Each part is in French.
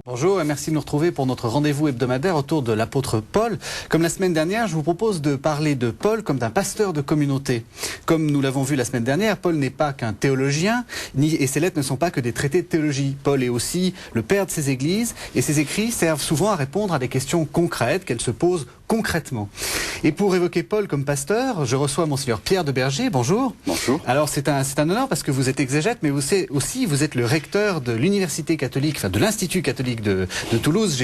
Bonjour et merci de nous retrouver pour notre rendez-vous hebdomadaire autour de l'apôtre Paul. Comme la semaine dernière, je vous propose de parler de Paul comme d'un pasteur de communauté. Comme nous l'avons vu la semaine dernière, Paul n'est pas qu'un théologien et ses lettres ne sont pas que des traités de théologie. Paul est aussi le père de ses églises et ses écrits servent souvent à répondre à des questions concrètes qu'elles se posent concrètement. Et pour évoquer Paul comme pasteur, je reçois Monseigneur Pierre de Berger. Bonjour. Bonjour. Alors c'est un honneur parce que vous êtes exégète, mais vous êtes le recteur de l'université catholique, enfin de l'Institut catholique de Toulouse.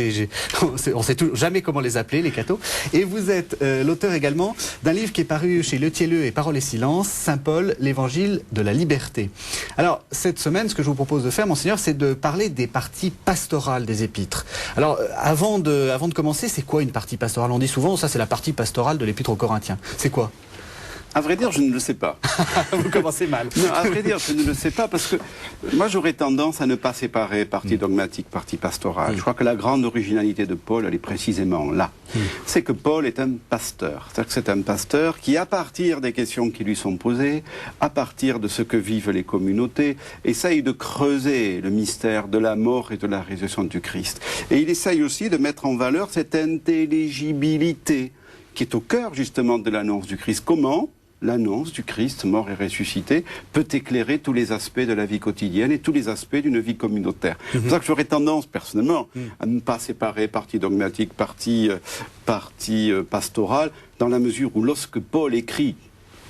On sait jamais comment les appeler, les cathos. Et vous êtes l'auteur également d'un livre qui est paru chez Le Thielleux et Parole et Silence, Saint Paul, l'évangile de la liberté. Alors cette semaine, ce que je vous propose de faire, Monseigneur, c'est de parler des parties pastorales des épîtres. Alors avant de commencer, c'est quoi une partie pastorale? On dit souvent, ça c'est la partie pastorale de l'épître aux Corinthiens. C'est quoi? À vrai dire, je ne le sais pas. Vous commencez mal. Non, à vrai dire, je ne le sais pas parce que moi j'aurais tendance à ne pas séparer partie dogmatique, partie pastorale. Je crois que la grande originalité de Paul, elle est précisément là. C'est que Paul est un pasteur. C'est-à-dire que c'est un pasteur qui, à partir des questions qui lui sont posées, à partir de ce que vivent les communautés, essaye de creuser le mystère de la mort et de la résurrection du Christ. Et il essaye aussi de mettre en valeur cette intelligibilité qui est au cœur justement de l'annonce du Christ. Comment l'annonce du Christ mort et ressuscité peut éclairer tous les aspects de la vie quotidienne et tous les aspects d'une vie communautaire. C'est pour ça que j'aurais tendance personnellement à ne pas séparer partie dogmatique, partie pastorale, dans la mesure où lorsque Paul écrit,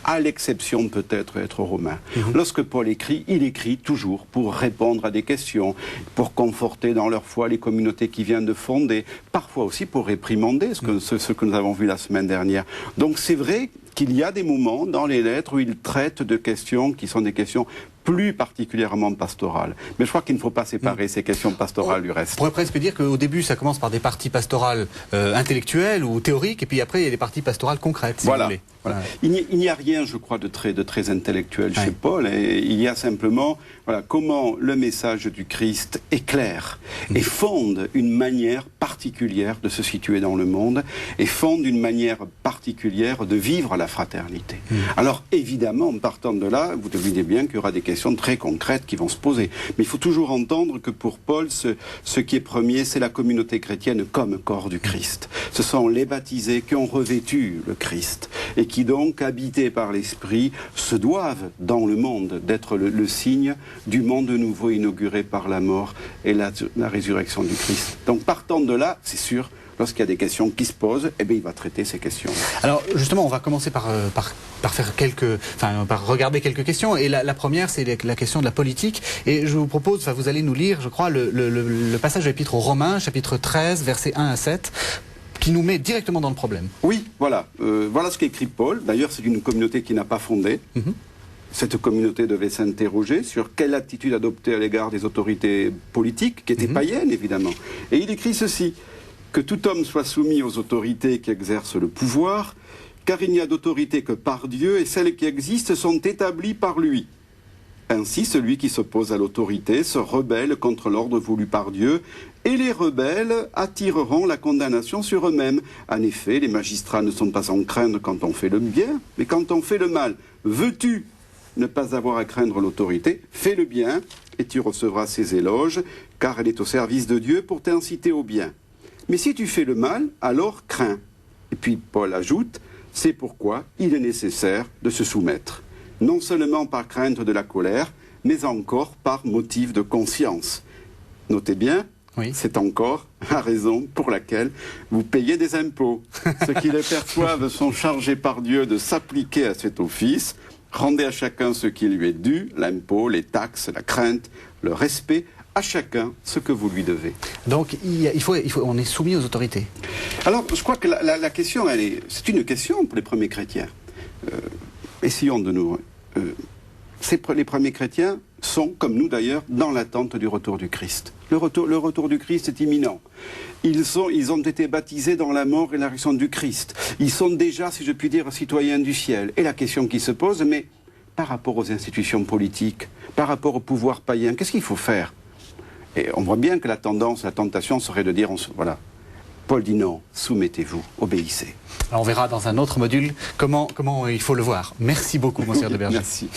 à l'exception peut-être d'être romain. Lorsque Paul écrit, il écrit toujours pour répondre à des questions, pour conforter dans leur foi les communautés qu'il vient de fonder, parfois aussi pour réprimander ce que nous avons vu la semaine dernière. Donc c'est vrai qu'il y a des moments dans les lettres où il traite de questions qui sont des questions plus particulièrement pastorales. Mais je crois qu'il ne faut pas séparer ces questions pastorales du reste. On pourrait presque dire qu'au début, ça commence par des parties pastorales intellectuelles ou théoriques, et puis après, il y a des parties pastorales concrètes, si vous voulez. Voilà. Il n'y a rien, je crois, de très intellectuel chez Paul. Et il y a simplement comment le message du Christ éclaire et fonde une manière particulière de se situer dans le monde et fonde une manière particulière de vivre la fraternité. Alors, évidemment, partant de là, vous devinez bien qu'il y aura des questions très concrètes qui vont se poser. Mais il faut toujours entendre que pour Paul, ce qui est premier, c'est la communauté chrétienne comme corps du Christ. Ce sont les baptisés qui ont revêtu le Christ et qui donc, habités par l'Esprit, se doivent dans le monde d'être le signe du monde nouveau inauguré par la mort et la résurrection du Christ. Donc partant de là, c'est sûr, lorsqu'il y a des questions qui se posent, eh bien, il va traiter ces questions. Alors justement, on va commencer par regarder quelques questions. Et la première, c'est la question de la politique. Et je vous propose, vous allez nous lire, je crois, le passage de l'Épître aux Romains, chapitre 13, versets 1 à 7, qui nous met directement dans le problème. Oui, voilà. Voilà ce qu'écrit Paul. D'ailleurs, c'est une communauté qui n'a pas fondé. Cette communauté devait s'interroger sur quelle attitude adopter à l'égard des autorités politiques, qui étaient païennes, évidemment. Et il écrit ceci: que tout homme soit soumis aux autorités qui exercent le pouvoir, car il n'y a d'autorité que par Dieu, et celles qui existent sont établies par lui. Ainsi, celui qui s'oppose à l'autorité se rebelle contre l'ordre voulu par Dieu, et les rebelles attireront la condamnation sur eux-mêmes. En effet, les magistrats ne sont pas en craindre quand on fait le bien, mais quand on fait le mal. Veux-tu ne pas avoir à craindre l'autorité? Fais le bien, et tu recevras ses éloges, car elle est au service de Dieu pour t'inciter au bien. Mais si tu fais le mal, alors crains. Et puis Paul ajoute, c'est pourquoi il est nécessaire de se soumettre. Non seulement par crainte de la colère, mais encore par motif de conscience. Notez bien, c'est encore la raison pour laquelle vous payez des impôts. Ceux qui les perçoivent sont chargés par Dieu de s'appliquer à cet office. Rendez à chacun ce qui lui est dû, l'impôt, les taxes, la crainte, le respect, à chacun ce que vous lui devez. Donc on est soumis aux autorités. Alors je crois que la question, c'est une question pour les premiers chrétiens. Essayons de nous... les premiers chrétiens sont, comme nous d'ailleurs, dans l'attente du retour du Christ. Le retour du Christ est imminent. Ils ont été baptisés dans la mort et la résurrection du Christ. Ils sont déjà, si je puis dire, citoyens du ciel. Et la question qui se pose, mais par rapport aux institutions politiques, par rapport au pouvoir païen, qu'est-ce qu'il faut faire? Et on voit bien que la tentation serait de dire, voilà, Paul dit non, soumettez-vous, obéissez. Alors on verra dans un autre module comment il faut le voir. Merci beaucoup, Monseigneur de Berger. Merci.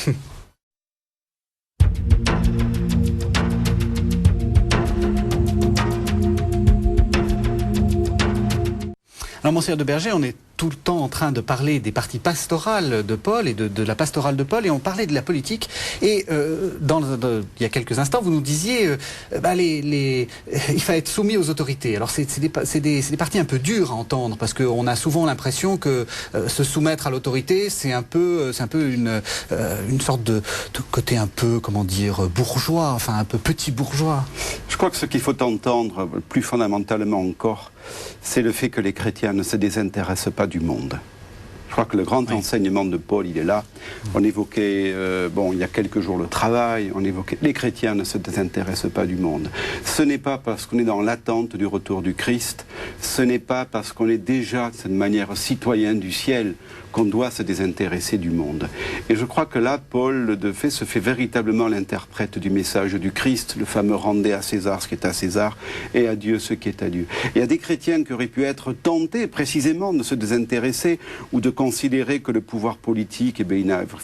Alors, Monseigneur de Berger, on est tout le temps en train de parler des parties pastorales de Paul et de la pastorale de Paul, et on parlait de la politique. Et il y a quelques instants, vous nous disiez il faut être soumis aux autorités. Alors c'est des parties un peu dures à entendre, parce qu'on a souvent l'impression que se soumettre à l'autorité, c'est un peu une sorte de côté un peu, comment dire, bourgeois, enfin un peu petit bourgeois. Je crois que ce qu'il faut entendre, plus fondamentalement encore, c'est le fait que les chrétiens ne se désintéressent pas du monde. Je crois que le grand enseignement de Paul, il est là. On évoquait, il y a quelques jours, le travail. On évoquait, les chrétiens ne se désintéressent pas du monde. Ce n'est pas parce qu'on est dans l'attente du retour du Christ. Ce n'est pas parce qu'on est déjà, de cette manière, citoyen du ciel qu'on doit se désintéresser du monde. Et je crois que là, Paul, de fait, se fait véritablement l'interprète du message du Christ, le fameux « rendez à César ce qui est à César et à Dieu ce qui est à Dieu ». Il y a des chrétiens qui auraient pu être tentés précisément de se désintéresser ou de considérer que le pouvoir politique,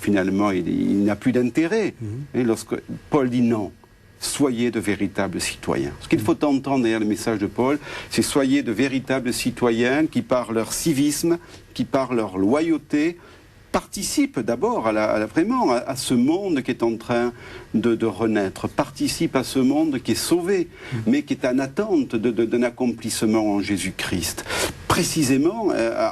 finalement, il n'a plus d'intérêt. Et lorsque Paul dit non, soyez de véritables citoyens. Ce qu'il faut entendre derrière le message de Paul, c'est soyez de véritables citoyens qui, par leur civisme, qui, par leur loyauté, participent d'abord vraiment à ce monde qui est en train de renaître, participent à ce monde qui est sauvé, mais qui est en attente d'un accomplissement en Jésus-Christ. Précisément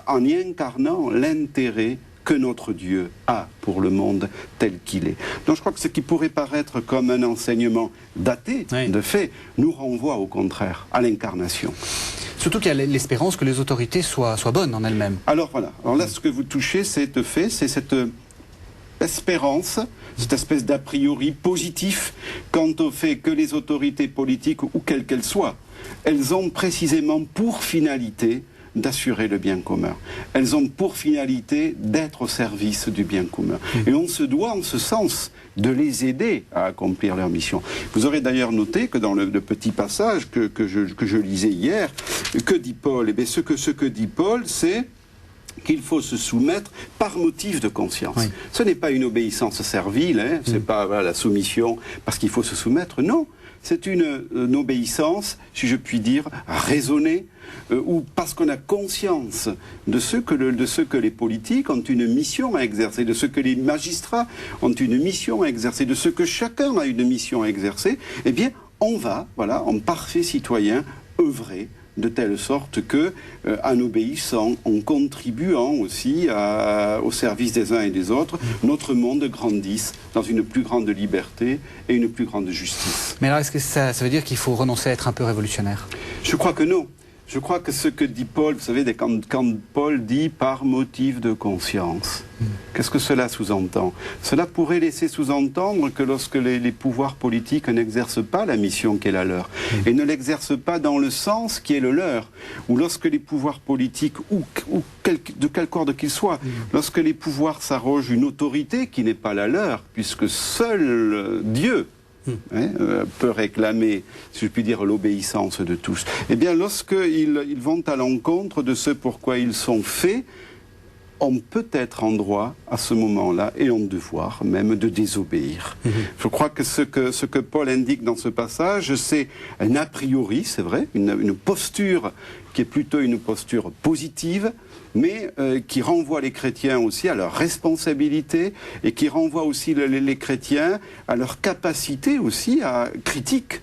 en y incarnant l'intérêt que notre Dieu a pour le monde tel qu'il est. Donc je crois que ce qui pourrait paraître comme un enseignement daté, de fait, nous renvoie au contraire à l'incarnation. Surtout qu'il y a l'espérance que les autorités soient bonnes en elles-mêmes. Alors voilà, alors là ce que vous touchez, c'est cette espérance, cette espèce d'a priori positif quant au fait que les autorités politiques, ou quelles qu'elles soient, elles ont précisément pour finalité d'assurer le bien commun. Elles ont pour finalité d'être au service du bien commun. Et on se doit, en ce sens, de les aider à accomplir leur mission. Vous aurez d'ailleurs noté que dans le petit passage que je lisais hier, que dit Paul ? Eh bien, ce que dit Paul, c'est qu'il faut se soumettre par motif de conscience. Oui. Ce n'est pas une obéissance servile, c'est pas la soumission parce qu'il faut se soumettre, non. C'est une obéissance, si je puis dire, raisonnée, ou parce qu'on a conscience de ce que les politiques ont une mission à exercer, de ce que les magistrats ont une mission à exercer, de ce que chacun a une mission à exercer, eh bien, on va, en parfait citoyen, œuvrer de telle sorte que, en obéissant, en contribuant aussi au service des uns et des autres, notre monde grandisse dans une plus grande liberté et une plus grande justice. Mais alors, est-ce que ça veut dire qu'il faut renoncer à être un peu révolutionnaire ? Je crois que non. Je crois que ce que dit Paul, vous savez, quand Paul dit par motif de conscience, qu'est-ce que cela sous-entend ? Cela pourrait laisser sous-entendre que lorsque les pouvoirs politiques n'exercent pas la mission qui est la leur, et ne l'exercent pas dans le sens qui est le leur, ou lorsque les pouvoirs politiques, de quelque ordre qu'ils soient, lorsque les pouvoirs s'arrogent une autorité qui n'est pas la leur, puisque seul Dieu peut réclamer, si je puis dire, l'obéissance de tous. Eh bien, lorsqu'ils vont à l'encontre de ce pourquoi ils sont faits, on peut être en droit, à ce moment-là, et en devoir même, de désobéir. Je crois que ce que Paul indique dans ce passage, c'est un a priori, c'est vrai, une posture qui est plutôt une posture positive, mais qui renvoie les chrétiens aussi à leur responsabilité et qui renvoie aussi les chrétiens à leur capacité aussi à critique,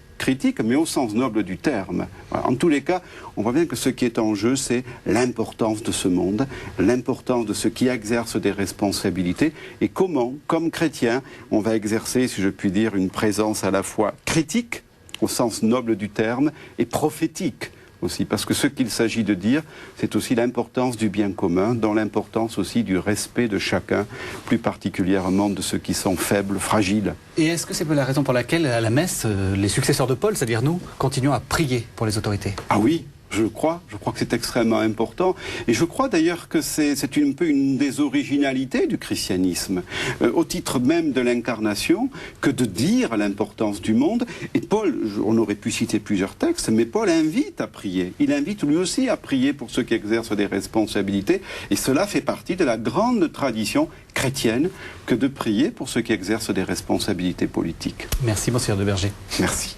mais au sens noble du terme. Voilà. En tous les cas, on voit bien que ce qui est en jeu, c'est l'importance de ce monde, l'importance de ceux qui exercent des responsabilités et comment, comme chrétiens, on va exercer, si je puis dire, une présence à la fois critique, au sens noble du terme, et prophétique aussi, parce que ce qu'il s'agit de dire, c'est aussi l'importance du bien commun, dans l'importance aussi du respect de chacun, plus particulièrement de ceux qui sont faibles, fragiles. Et est-ce que c'est la raison pour laquelle, à la messe, les successeurs de Paul, c'est-à-dire nous, continuons à prier pour les autorités ? Ah oui, Je crois que c'est extrêmement important. Et je crois d'ailleurs que c'est un peu une des originalités du christianisme, au titre même de l'incarnation, que de dire l'importance du monde. Et Paul, on aurait pu citer plusieurs textes, mais Paul invite à prier. Il invite lui aussi à prier pour ceux qui exercent des responsabilités. Et cela fait partie de la grande tradition chrétienne que de prier pour ceux qui exercent des responsabilités politiques. Merci, Monseigneur de Berger. Merci.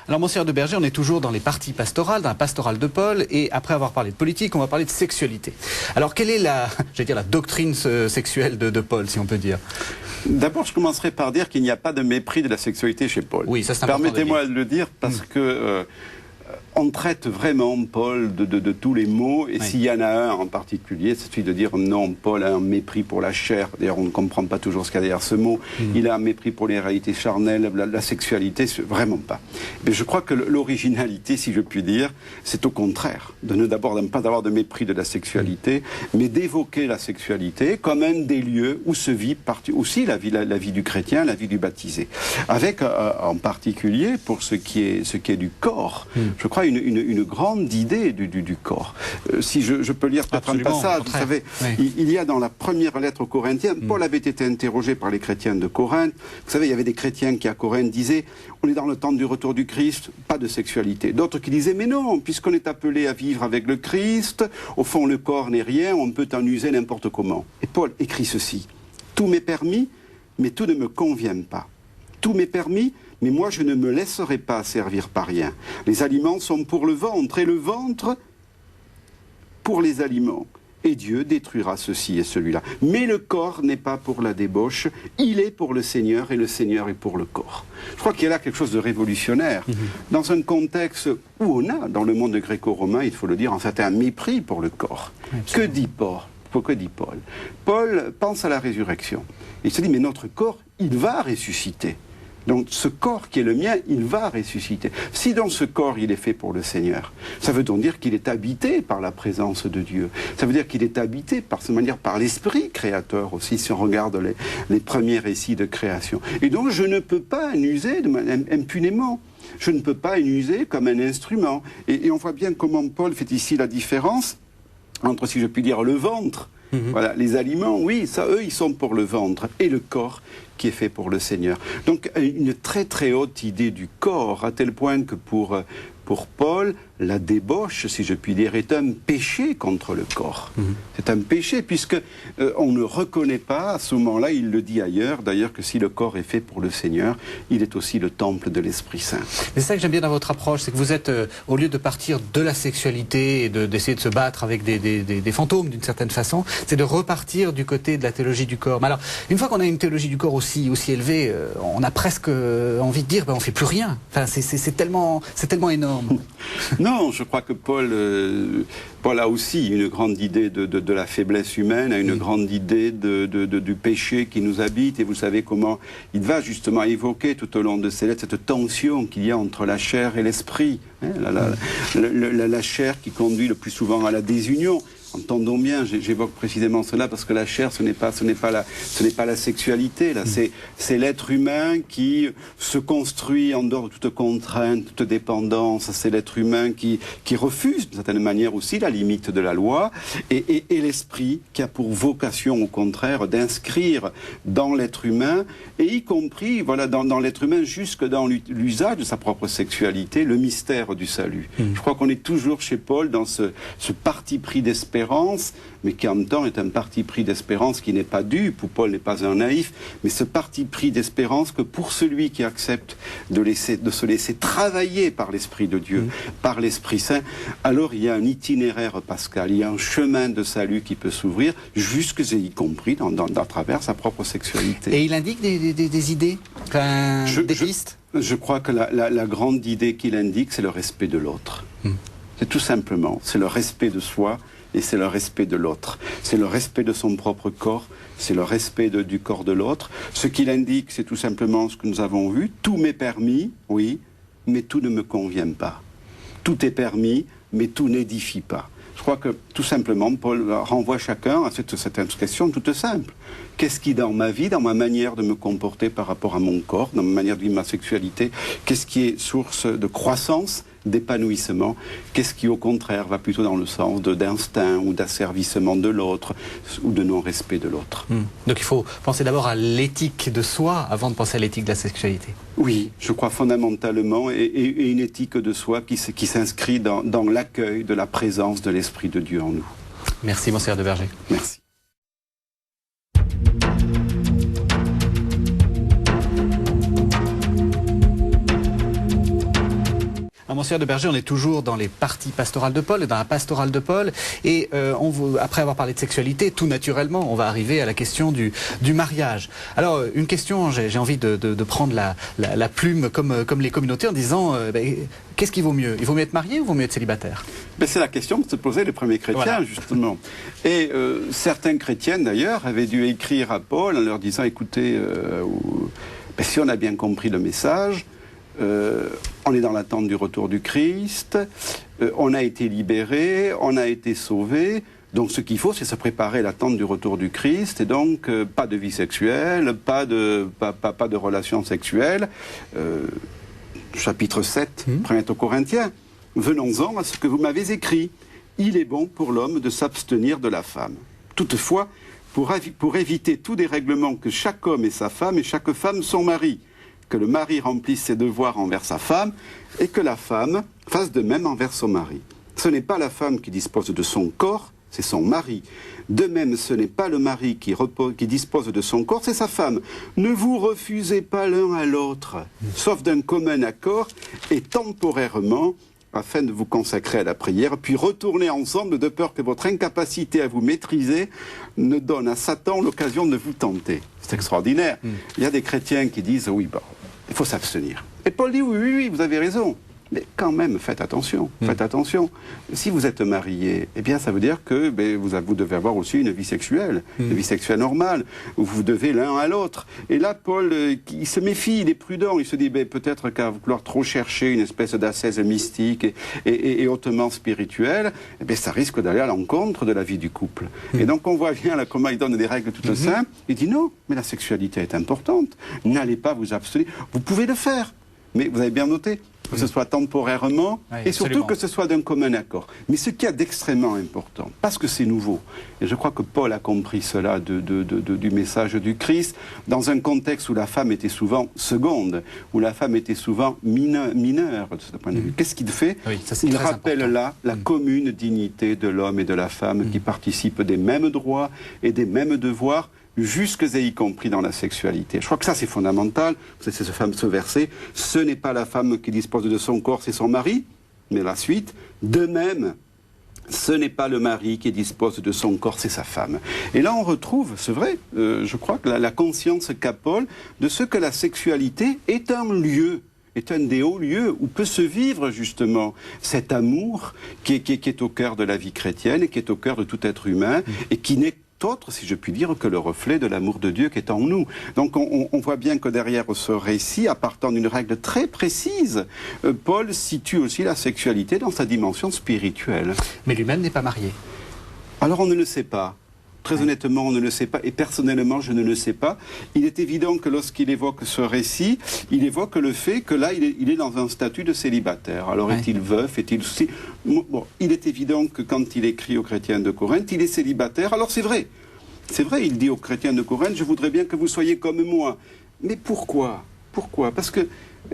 Alors, Monseigneur de Berger, on est toujours dans les parties pastorales, dans la pastorale de Paul, et après avoir parlé de politique, on va parler de sexualité. Alors, quelle est la doctrine sexuelle de Paul, si on peut dire? D'abord, je commencerai par dire qu'il n'y a pas de mépris de la sexualité chez Paul. Oui, ça c'est important. Permettez-moi de le dire parce que on traite vraiment Paul de tous les maux, et s'il y en a un en particulier, c'est celui de dire non, Paul a un mépris pour la chair. D'ailleurs, on ne comprend pas toujours ce qu'il y a derrière ce mot. Il a un mépris pour les réalités charnelles, la sexualité, vraiment pas. Mais je crois que l'originalité, si je puis dire, c'est au contraire, d'abord de ne pas avoir de mépris de la sexualité, mais d'évoquer la sexualité comme un des lieux où se vit aussi la vie du chrétien, la vie du baptisé. Avec en particulier, pour ce qui est du corps, je crois une grande idée du corps. Si je peux lire peut-être un passage, vous savez, il y a dans la première lettre aux Corinthiens, Paul avait été interrogé par les chrétiens de Corinthe. Vous savez, il y avait des chrétiens qui à Corinthe disaient, on est dans le temps du retour du Christ, pas de sexualité. D'autres qui disaient, mais non, puisqu'on est appelé à vivre avec le Christ, au fond le corps n'est rien, on peut en user n'importe comment. Et Paul écrit ceci, tout m'est permis, mais tout ne me convient pas. Tout m'est permis, mais moi je ne me laisserai pas servir par rien. Les aliments sont pour le ventre, et le ventre pour les aliments. Et Dieu détruira ceci et celui-là. Mais le corps n'est pas pour la débauche, il est pour le Seigneur, et le Seigneur est pour le corps. Je crois qu'il y a là quelque chose de révolutionnaire, dans un contexte où on a, dans le monde gréco-romain, il faut le dire, en fait, un mépris pour le corps. Que dit Paul ? Paul pense à la résurrection. Il se dit, mais notre corps, il va ressusciter. Donc ce corps qui est le mien, il va ressusciter. Si dans ce corps il est fait pour le Seigneur, ça veut donc dire qu'il est habité par la présence de Dieu. Ça veut dire qu'il est habité par cette manière, par l'esprit créateur aussi, si on regarde les premiers récits de création. Et donc je ne peux pas en user impunément. Je ne peux pas en user comme un instrument. Et on voit bien comment Paul fait ici la différence entre, si je puis dire, le ventre. Voilà, les aliments, oui, ça, eux, ils sont pour le ventre, et le corps qui est fait pour le Seigneur. Donc, une très très haute idée du corps, à tel point que pour Paul, la débauche, si je puis dire, est un péché contre le corps. C'est un péché, puisque on ne reconnaît pas, à ce moment-là, il le dit ailleurs, d'ailleurs, que si le corps est fait pour le Seigneur, il est aussi le temple de l'Esprit Saint. C'est ça que j'aime bien dans votre approche, c'est que vous êtes, au lieu de partir de la sexualité et d'essayer de se battre avec des fantômes d'une certaine façon, c'est de repartir du côté de la théologie du corps. Mais alors, une fois qu'on a une théologie du corps aussi élevée, on a presque envie de dire, ben, on ne fait plus rien. Enfin, c'est tellement énorme. Non, je crois que Paul a aussi une grande idée de la faiblesse humaine, a une grande idée du péché qui nous habite, et vous savez comment il va justement évoquer tout au long de ses lettres cette tension qu'il y a entre la chair et l'esprit, hein, la chair qui conduit le plus souvent à la désunion. Entendons bien, j'évoque précisément cela parce que la chair, ce n'est pas la sexualité. Là, c'est l'être humain qui se construit en dehors de toute contrainte, toute dépendance. C'est l'être humain qui refuse, d'une certaine manière aussi, la limite de la loi. Et l'esprit qui a pour vocation, au contraire, d'inscrire dans l'être humain, et y compris, voilà, dans l'être humain, jusque dans l'usage de sa propre sexualité, le mystère du salut. Je crois qu'on est toujours chez Paul dans ce parti pris d'espérance, mais qui en même temps est un parti pris d'espérance qui n'est pas dupe, où Paul n'est pas un naïf, mais ce parti pris d'espérance que pour celui qui accepte de se laisser travailler par l'Esprit de Dieu, par l'Esprit Saint, alors il y a un itinéraire pascal, il y a un chemin de salut qui peut s'ouvrir, jusque et y compris à travers sa propre sexualité. Et il indique des idées, des pistes. Je crois que la grande idée qu'il indique, c'est le respect de l'autre. C'est tout simplement, c'est le respect de soi, et c'est le respect de l'autre. C'est le respect de son propre corps, c'est le respect du corps de l'autre. Ce qu'il indique, c'est tout simplement ce que nous avons vu. Tout m'est permis, oui, mais tout ne me convient pas. Tout est permis, mais tout n'édifie pas. Je crois que tout simplement, Paul renvoie chacun à cette question toute simple. Qu'est-ce qui, dans ma vie, dans ma manière de me comporter par rapport à mon corps, dans ma manière de vivre ma sexualité, qu'est-ce qui est source de croissance, d'épanouissement? Qu'est-ce qui, au contraire, va plutôt dans le sens d'instinct ou d'asservissement de l'autre ou de non-respect de l'autre? Donc il faut penser d'abord à l'éthique de soi avant de penser à l'éthique de la sexualité. Oui, je crois fondamentalement, et une éthique de soi qui s'inscrit dans l'accueil de la présence de l'Esprit de Dieu en nous. Merci, Monseigneur de Berger. Merci. Monseigneur de Berger, on est toujours dans les parties pastorales de Paul et dans la pastorale de Paul. Et après avoir parlé de sexualité, tout naturellement, on va arriver à la question du mariage. Alors, une question, j'ai envie de prendre la plume comme les communautés en disant, qu'est-ce qui vaut mieux? Il vaut mieux être marié ou vaut mieux être célibataire? C'est la question que se posaient les premiers chrétiens, voilà. Justement. Et certains chrétiens, d'ailleurs, avaient dû écrire à Paul en leur disant, écoutez, si on a bien compris le message, on est dans l'attente du retour du Christ, on a été libéré, on a été sauvé, donc ce qu'il faut c'est se préparer à l'attente du retour du Christ, et donc pas de vie sexuelle, pas de relations sexuelles. Chapitre 7, 1 Corinthiens, venons-en à ce que vous m'avez écrit, il est bon pour l'homme de s'abstenir de la femme. Toutefois, pour éviter tout dérèglement, que chaque homme ait sa femme et chaque femme son mari, que le mari remplisse ses devoirs envers sa femme et que la femme fasse de même envers son mari. Ce n'est pas la femme qui dispose de son corps, c'est son mari. De même, ce n'est pas le mari qui dispose de son corps, c'est sa femme. Ne vous refusez pas l'un à l'autre, sauf d'un commun accord et temporairement, afin de vous consacrer à la prière, puis retournez ensemble de peur que votre incapacité à vous maîtriser ne donne à Satan l'occasion de vous tenter. C'est extraordinaire. Il y a des chrétiens qui disent, oui, il faut s'abstenir. Et Paul dit, oui, vous avez raison. Mais quand même, faites attention, faites attention. Si vous êtes marié, eh bien, ça veut dire que vous devez avoir aussi une vie sexuelle normale, où vous devez l'un à l'autre. Et là, Paul, il se méfie, il est prudent, il se dit, peut-être qu'à vouloir trop chercher une espèce d'ascèse mystique et hautement spirituelle, ça risque d'aller à l'encontre de la vie du couple. Et donc, on voit bien là comment il donne des règles toutes simples. Il dit, non, mais la sexualité est importante. N'allez pas vous abstenir. Vous pouvez le faire. Mais vous avez bien noté que ce soit temporairement et surtout que ce soit d'un commun accord. Mais ce qu'il y a d'extrêmement important, parce que c'est nouveau, et je crois que Paul a compris cela du message du Christ, dans un contexte où la femme était souvent seconde, où la femme était souvent mineure de ce point de vue. Qu'est-ce qu'il fait? Il rappelle là la commune dignité de l'homme et de la femme qui participent des mêmes droits et des mêmes devoirs, jusque et y compris dans la sexualité. Je crois que ça c'est fondamental, c'est ce fameux verset, ce n'est pas la femme qui dispose de son corps, c'est son mari, mais la suite, de même, ce n'est pas le mari qui dispose de son corps, c'est sa femme. Et là on retrouve, c'est vrai, je crois que la conscience qu'a Paul de ce que la sexualité est un lieu, est un des hauts lieux où peut se vivre justement cet amour qui est au cœur de la vie chrétienne et qui est au cœur de tout être humain et qui n'est autre, si je puis dire, que le reflet de l'amour de Dieu qui est en nous. Donc on voit bien que derrière ce récit, à partant d'une règle très précise, Paul situe aussi la sexualité dans sa dimension spirituelle. Mais lui-même n'est pas marié. Alors on ne le sait pas. Très honnêtement, on ne le sait pas, et personnellement, je ne le sais pas. Il est évident que lorsqu'il évoque ce récit, il évoque le fait que là, il est dans un statut de célibataire. Alors, est-il veuf, est-il aussi... Bon, il est évident que quand il écrit aux chrétiens de Corinthe, il est célibataire. Alors, c'est vrai, il dit aux chrétiens de Corinthe, je voudrais bien que vous soyez comme moi. Mais pourquoi? Pourquoi? Parce que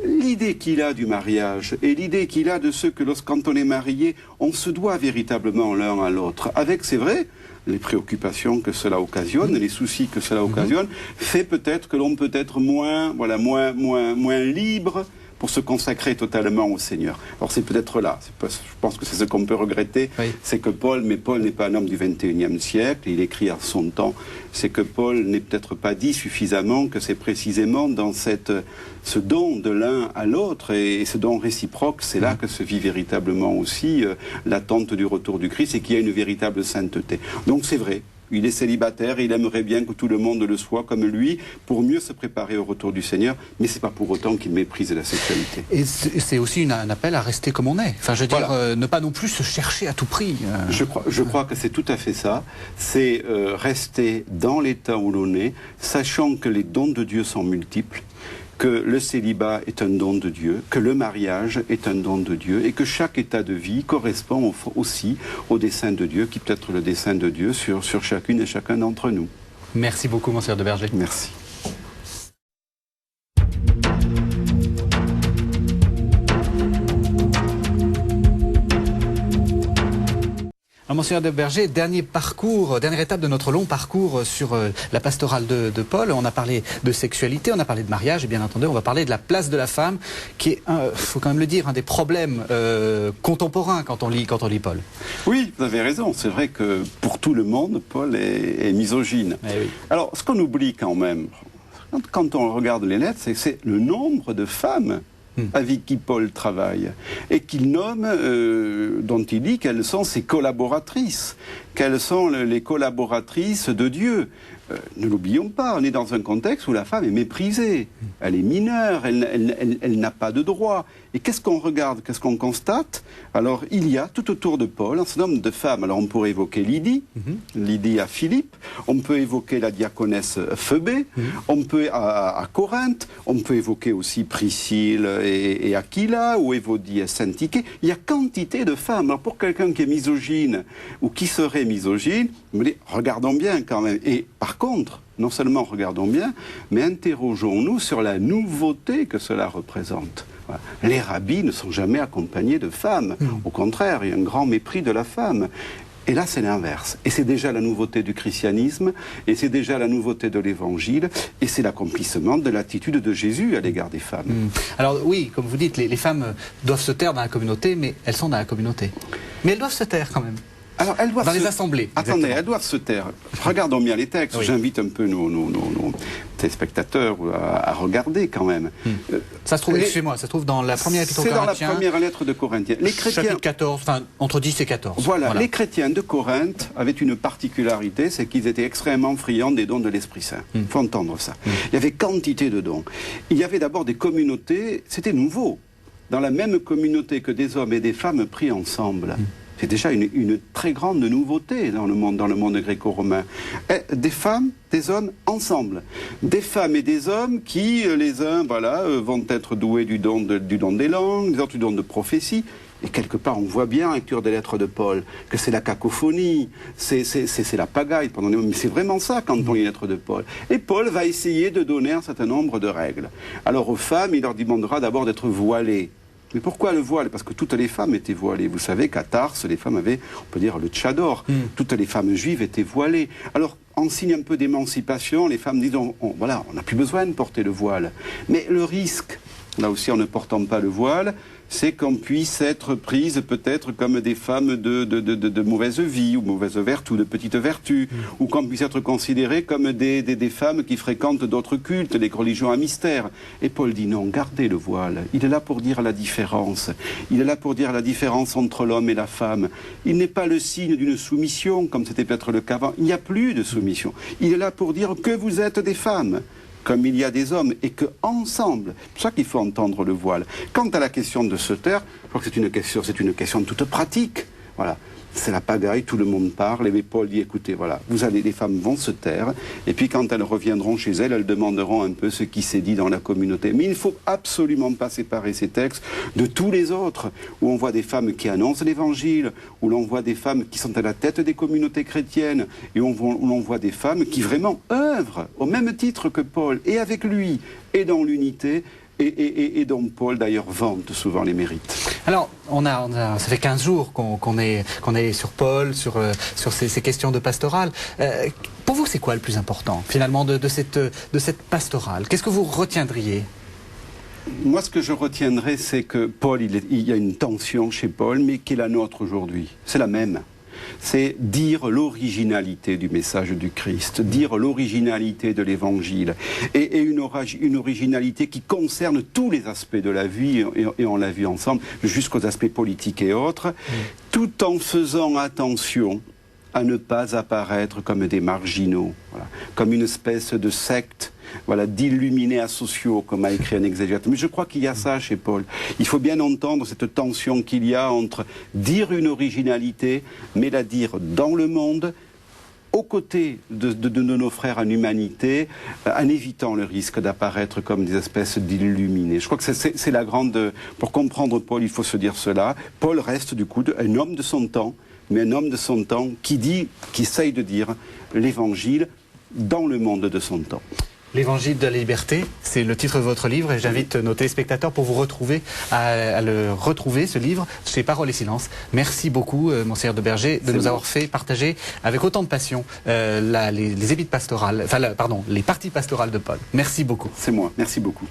l'idée qu'il a du mariage et l'idée qu'il a de ce que quand on est marié, on se doit véritablement l'un à l'autre, avec, c'est vrai, les préoccupations que cela occasionne, les soucis que cela occasionne, fait peut-être que l'on peut être moins libre pour se consacrer totalement au Seigneur. Alors c'est peut-être là, je pense que c'est ce qu'on peut regretter, c'est que Paul n'est pas un homme du 21e siècle, il écrit à son temps, c'est que Paul n'est peut-être pas dit suffisamment que c'est précisément dans ce don de l'un à l'autre et ce don réciproque, c'est là que se vit véritablement aussi l'attente du retour du Christ et qu'il y a une véritable sainteté. Donc c'est vrai, Il est célibataire, il aimerait bien que tout le monde le soit comme lui, pour mieux se préparer au retour du Seigneur, mais c'est pas pour autant qu'il méprise la sexualité. Et c'est aussi un appel à rester comme on est. Enfin, je veux dire, ne pas non plus se chercher à tout prix. Je crois que c'est tout à fait ça. C'est rester dans l'état où l'on est, sachant que les dons de Dieu sont multiples, que le célibat est un don de Dieu, que le mariage est un don de Dieu et que chaque état de vie correspond aussi au dessein de Dieu, qui peut être le dessein de Dieu sur chacune et chacun d'entre nous. Merci beaucoup, Monseigneur de Berger. Merci. Alors, Monseigneur de Berger, dernière étape de notre long parcours sur la pastorale de Paul. On a parlé de sexualité, on a parlé de mariage, et bien entendu, on va parler de la place de la femme, qui est, faut quand même le dire, un des problèmes contemporains quand on lit Paul. Oui, vous avez raison. C'est vrai que pour tout le monde, Paul est misogyne. Eh oui. Alors, ce qu'on oublie quand même, quand on regarde les lettres, c'est que c'est le nombre de femmes avec qui Paul travaille, et qu'il nomme, dont il dit qu'elles sont ses collaboratrices, qu'elles sont les collaboratrices de Dieu. Ne l'oublions pas, on est dans un contexte où la femme est méprisée, elle est mineure, elle n'a pas de droit. Et qu'est-ce qu'on regarde, qu'est-ce qu'on constate? Alors, il y a tout autour de Paul un certain nombre de femmes. Alors, on pourrait évoquer Lydie, Lydie à Philippe, on peut évoquer la diaconesse Phoebé, on peut à Corinthe, on peut évoquer aussi Priscille et Aquila, ou Évodie et Syntyché. Il y a quantité de femmes. Alors, pour quelqu'un qui est misogyne, ou qui serait misogyne, regardons bien quand même. Et par contre, non seulement regardons bien, mais interrogeons-nous sur la nouveauté que cela représente. Voilà. Les rabbis ne sont jamais accompagnés de femmes. Au contraire, il y a un grand mépris de la femme. Et là, c'est l'inverse. Et c'est déjà la nouveauté du christianisme, et c'est déjà la nouveauté de l'évangile, et c'est l'accomplissement de l'attitude de Jésus à l'égard des femmes. Alors oui, comme vous dites, les femmes doivent se taire dans la communauté, mais elles sont dans la communauté. Mais elles doivent se taire quand même. Alors, elles doivent dans les assemblées. Attendez, exactement. elles doivent se taire. Regardons bien les textes. Oui. J'invite un peu nos téléspectateurs à regarder quand même. Ça se trouve, excusez-moi, ça se trouve dans la première épître aux Corinthiens. C'est dans la première lettre de Corinthiens. Les chrétiens, chapitre 14, enfin entre 10 et 14. Voilà, les chrétiens de Corinthe avaient une particularité, c'est qu'ils étaient extrêmement friands des dons de l'Esprit Saint. Il faut entendre ça. Il y avait quantité de dons. Il y avait d'abord des communautés, c'était nouveau. Dans la même communauté que des hommes et des femmes pris ensemble. C'est déjà une très grande nouveauté dans le monde gréco-romain. Des femmes, des hommes ensemble. Des femmes et des hommes qui, les uns, vont être doués du don des langues, les autres du don de prophétie. Et quelque part, on voit bien, en lecture des lettres de Paul, que c'est la cacophonie, c'est la pagaille. Mais c'est vraiment ça quand on lit les lettres de Paul. Et Paul va essayer de donner un certain nombre de règles. Alors aux femmes, il leur demandera d'abord d'être voilées. Mais pourquoi le voile? Parce que toutes les femmes étaient voilées. Vous savez qu'à Tarse, les femmes avaient, on peut dire, le tchador. Toutes les femmes juives étaient voilées. Alors, en signe un peu d'émancipation, les femmes disent, on n'a plus besoin de porter le voile. Mais le risque, là aussi en ne portant pas le voile, c'est qu'on puisse être prise peut-être comme des femmes de mauvaise vie ou mauvaise vertu, de petite vertu, ou qu'on puisse être considérées comme des femmes qui fréquentent d'autres cultes, des religions à mystère. Et Paul dit non, gardez le voile. Il est là pour dire la différence. Il est là pour dire la différence entre l'homme et la femme. Il n'est pas le signe d'une soumission, comme c'était peut-être le cas avant. Il n'y a plus de soumission. Il est là pour dire que vous êtes des femmes, comme il y a des hommes, et que ensemble, c'est pour ça qu'il faut entendre le voile. Quant à la question de se taire, je crois que c'est une question toute pratique. Voilà. C'est la pagaille, tout le monde parle, et Paul dit, écoutez, voilà, les femmes vont se taire, et puis quand elles reviendront chez elles, elles demanderont un peu ce qui s'est dit dans la communauté. Mais il ne faut absolument pas séparer ces textes de tous les autres, où on voit des femmes qui annoncent l'évangile, où l'on voit des femmes qui sont à la tête des communautés chrétiennes, et où l'on voit des femmes qui vraiment œuvrent au même titre que Paul, et avec lui, et dans l'unité, et dont Paul d'ailleurs vante souvent les mérites. Alors, ça fait 15 jours qu'on est sur Paul, sur ces questions de pastorale. Pour vous, c'est quoi le plus important, finalement, de cette pastorale? Qu'est-ce que vous retiendriez? Moi, ce que je retiendrai, c'est que Paul, il y a une tension chez Paul, mais qui est la nôtre aujourd'hui. C'est la même. C'est dire l'originalité du message du Christ, dire l'originalité de l'Évangile, et une originalité qui concerne tous les aspects de la vie, et on l'a vu ensemble, jusqu'aux aspects politiques et autres, tout en faisant attention à ne pas apparaître comme des marginaux, voilà, comme une espèce de secte, voilà, d'illuminés asociaux, comme a écrit un exégète. Mais je crois qu'il y a ça chez Paul. Il faut bien entendre cette tension qu'il y a entre dire une originalité, mais la dire dans le monde, aux côtés de nos frères en humanité, en évitant le risque d'apparaître comme des espèces d'illuminés. Je crois que c'est la grande... Pour comprendre Paul, il faut se dire cela. Paul reste du coup un homme de son temps, mais un homme de son temps qui essaye de dire l'évangile dans le monde de son temps. L'évangile de la liberté, c'est le titre de votre livre et j'invite nos téléspectateurs pour vous retrouver à le retrouver, ce livre, chez Parole et Silence. Merci beaucoup, Monseigneur de Berger, de nous avoir fait partager avec autant de passion les épîtres pastorales, les parties pastorales de Paul. Merci beaucoup. C'est moi, merci beaucoup.